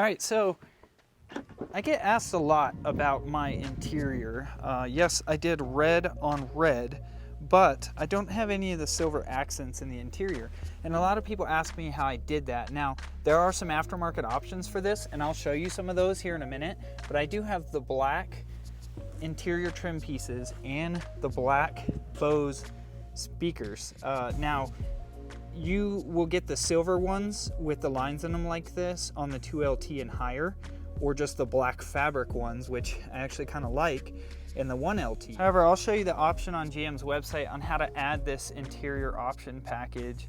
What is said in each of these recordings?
right, so I get asked a lot about my interior. Yes, I did red on red, but I don't have any of the silver accents in the interior. And a lot of people ask me how I did that. Now, there are some aftermarket options for this, and I'll show you some of those here in a minute, but I do have the black interior trim pieces and the black Bose speakers. Now, you will get the silver ones with the lines in them like this on the 2LT and higher, or just the black fabric ones, which I actually kind of like, in the 1LT. However, I'll show you the option on GM's website on how to add this interior option package.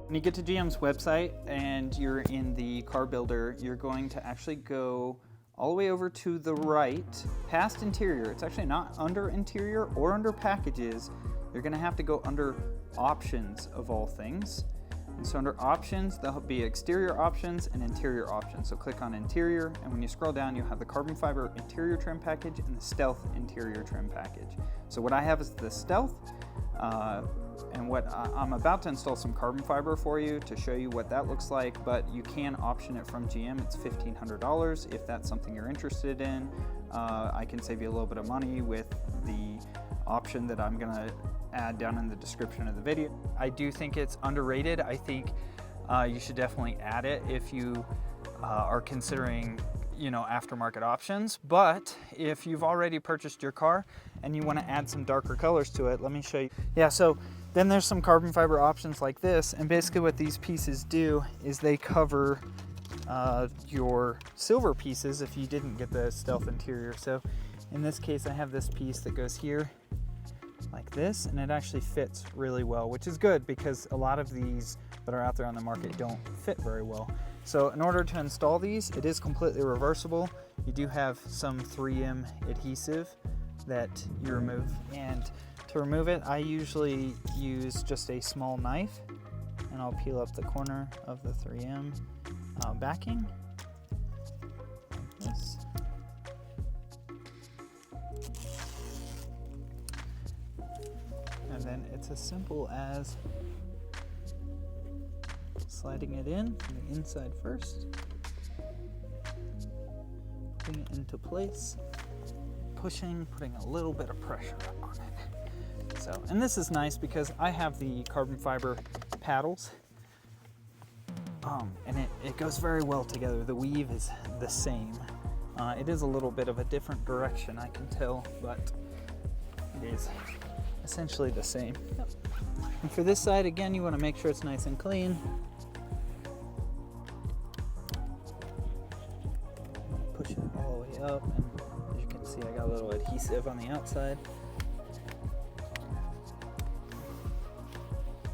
When you get to GM's website and you're in the car builder, you're going to actually go all the way over to the right, past interior. It's actually not under interior or under packages. You're gonna have to go under options of all things. And so under options, there'll be exterior options and interior options. So click on interior, and when you scroll down, you'll have the carbon fiber interior trim package and the stealth interior trim package. So what I have is the stealth, and what I'm about to install some carbon fiber for you to show you what that looks like, but you can option it from GM. It's $1,500 if that's something you're interested in. I can save you a little bit of money with the option that I'm gonna add down in the description of the video. I do think it's underrated. I think you should definitely add it if you are considering, you know, aftermarket options. But if you've already purchased your car and you want to add some darker colors to it, let me show you. Yeah, so then there's some carbon fiber options like this, and basically what these pieces do is they cover your silver pieces if you didn't get the stealth interior. So in this case, I have this piece that goes here like this, and it actually fits really well, which is good because a lot of these that are out there on the market don't fit very well. So in order to install these, it is completely reversible. You do have some 3M adhesive that you remove, and to remove it, I usually use just a small knife, and I'll peel up the corner of the 3M backing like this. And then it's as simple as sliding it in from the inside first, putting it into place, pushing, putting a little bit of pressure on it. So, and this is nice because I have the carbon fiber paddles, and it goes very well together. The weave is the same. It is a little bit of a different direction, I can tell, but it is essentially the same. Yep. And for this side, again, you want to make sure it's nice and clean. Push it all the way up, and as you can see, I got a little adhesive on the outside.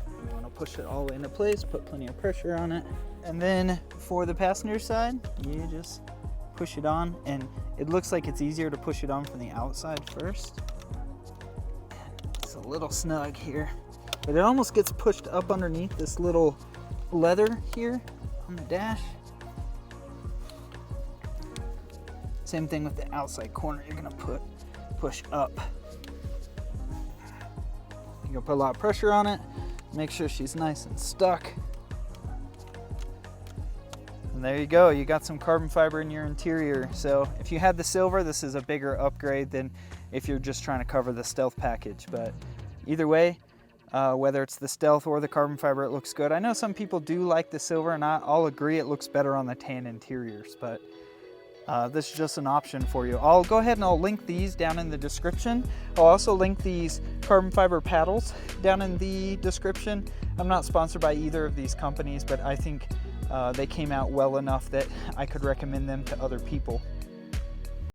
You want to push it all the way into place, put plenty of pressure on it. And then for the passenger side, you just push it on, and it looks like it's easier to push it on from the outside first. It's a little snug here, but it almost gets pushed up underneath this little leather here on the dash. Same thing with the outside corner. You're gonna push up. You're gonna put a lot of pressure on it, make sure she's nice and stuck. And there you go, you got some carbon fiber in your interior. So if you had the silver, this is a bigger upgrade than if you're just trying to cover the stealth package. But either way, whether it's the stealth or the carbon fiber, it looks good. I know some people do like the silver, and I'll agree it looks better on the tan interiors, but this is just an option for you. I'll go ahead and I'll link these down in the description. I'll also link these carbon fiber paddles down in the description. I'm not sponsored by either of these companies, but I think they came out well enough that I could recommend them to other people.